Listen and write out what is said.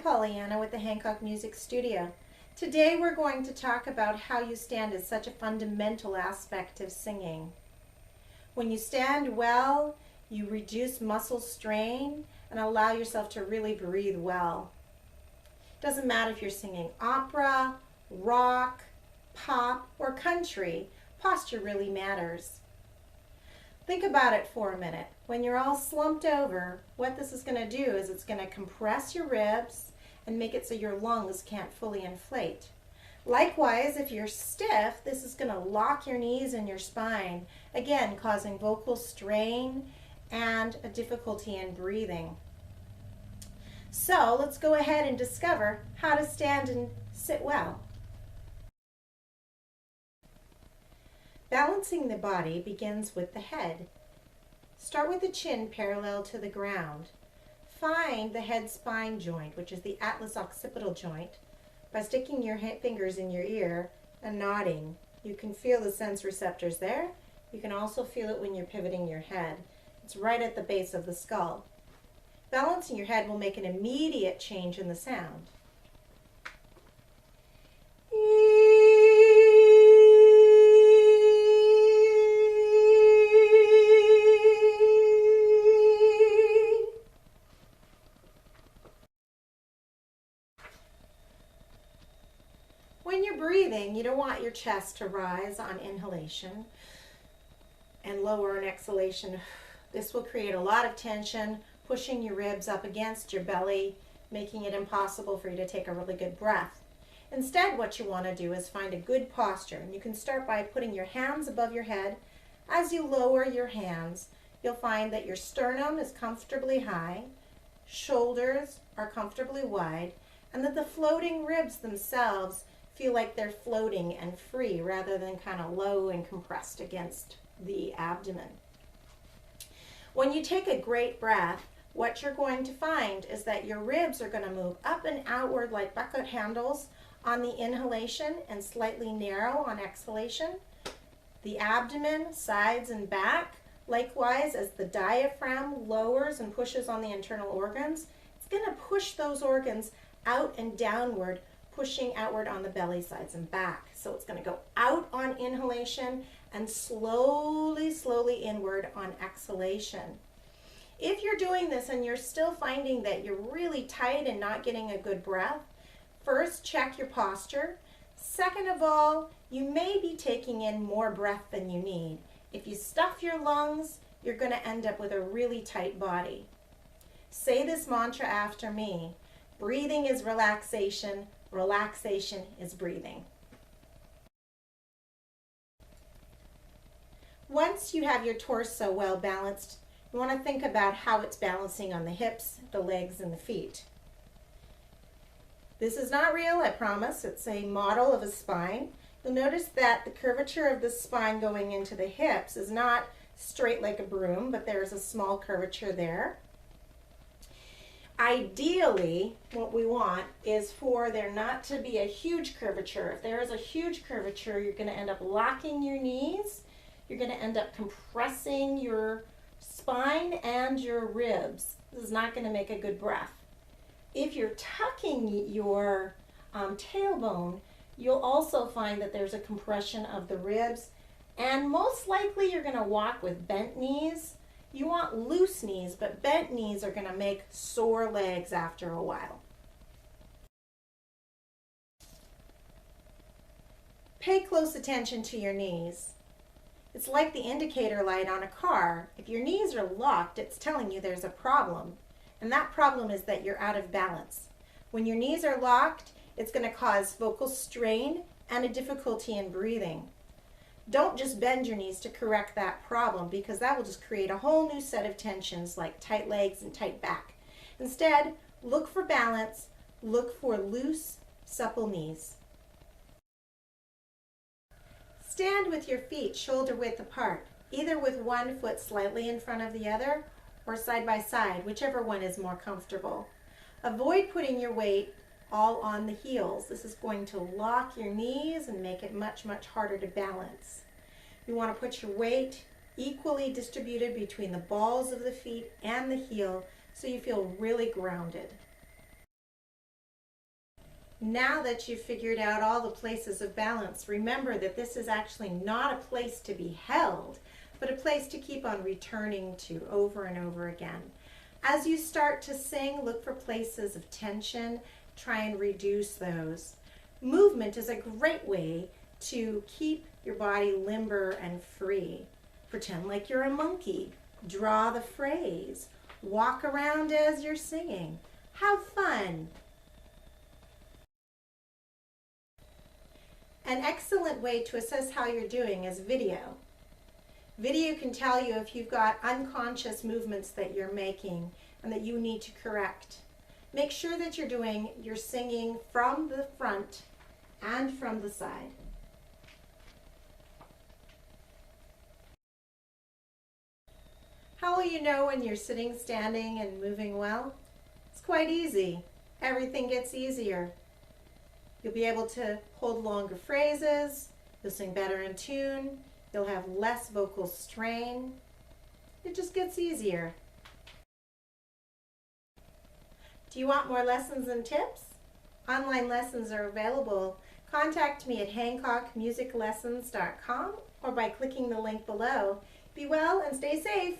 Pollyanna with the Hancock Music Studio. Today we're going to talk about how you stand is such a fundamental aspect of singing. When you stand well, you reduce muscle strain and allow yourself to really breathe well. Doesn't matter if you're singing opera, rock, pop, or country, posture really matters. Think about it for a minute. When you're all slumped over, what this is going to do is it's going to compress your ribs and make it so your lungs can't fully inflate. Likewise, if you're stiff, this is going to lock your knees and your spine, again causing vocal strain and a difficulty in breathing. So let's go ahead and discover how to stand and sit well. Balancing the body begins with the head. Start with the chin parallel to the ground. Find the head spine joint, which is the atlas occipital joint, by sticking your fingers in your ear and nodding. You can feel the sense receptors there. You can also feel it when you're pivoting your head. It's right at the base of the skull. Balancing your head will make an immediate change in the sound. When you're breathing, you don't want your chest to rise on inhalation and lower on exhalation. This will create a lot of tension, pushing your ribs up against your belly, making it impossible for you to take a really good breath. Instead, what you want to do is find a good posture. And you can start by putting your hands above your head. As you lower your hands, you'll find that your sternum is comfortably high, shoulders are comfortably wide, and that the floating ribs themselves feel like they're floating and free rather than kind of low and compressed against the abdomen. When you take a great breath, what you're going to find is that your ribs are going to move up and outward like bucket handles on the inhalation and slightly narrow on exhalation. The abdomen, sides and back, likewise as the diaphragm lowers and pushes on the internal organs, it's going to push those organs out and downward, pushing outward on the belly, sides, and back. So it's going to go out on inhalation and slowly inward on exhalation. If you're doing this and you're still finding that you're really tight and not getting a good breath, first check your posture. Second of all, you may be taking in more breath than you need. If you stuff your lungs, you're going to end up with a really tight body. Say this mantra after me. Breathing is relaxation. Relaxation is breathing. Once you have your torso well balanced, you want to think about how it's balancing on the hips, the legs, and the feet. This is not real, I promise. It's a model of a spine. You'll notice that the curvature of the spine going into the hips is not straight like a broom, but there's a small curvature there. Ideally, what we want is for there not to be a huge curvature. If there is a huge curvature, you're going to end up locking your knees. You're going to end up compressing your spine and your ribs. This is not going to make a good breath. If you're tucking your tailbone, you'll also find that there's a compression of the ribs, and most likely you're going to walk with bent knees. You want loose knees, but bent knees are going to make sore legs after a while. Pay close attention to your knees. It's like the indicator light on a car. If your knees are locked, it's telling you there's a problem. And that problem is that you're out of balance. When your knees are locked, it's going to cause vocal strain and a difficulty in breathing. Don't just bend your knees to correct that problem, because that will just create a whole new set of tensions like tight legs and tight back. Instead, look for balance, look for loose, supple knees. Stand with your feet shoulder width apart, either with one foot slightly in front of the other or side by side, whichever one is more comfortable. Avoid putting your weight all on the heels. This is going to lock your knees and make it much harder to balance. You want to put your weight equally distributed between the balls of the feet and the heel so you feel really grounded. Now that you've figured out all the places of balance, remember that this is actually not a place to be held, but a place to keep on returning to over and over again. As you start to sing, look for places of tension, try and reduce those. Movement is a great way to keep your body limber and free. Pretend like you're a monkey. Draw the phrase. Walk around as you're singing. Have fun. An excellent way to assess how you're doing is video. Video can tell you if you've got unconscious movements that you're making and that you need to correct. Make sure that you're singing from the front and from the side. How will you know when you're sitting, standing, and moving well? It's quite easy. Everything gets easier. You'll be able to hold longer phrases, you'll sing better in tune, you'll have less vocal strain. It just gets easier. Do you want more lessons and tips? Online lessons are available. Contact me at HancockMusicLessons.com or by clicking the link below. Be well and stay safe.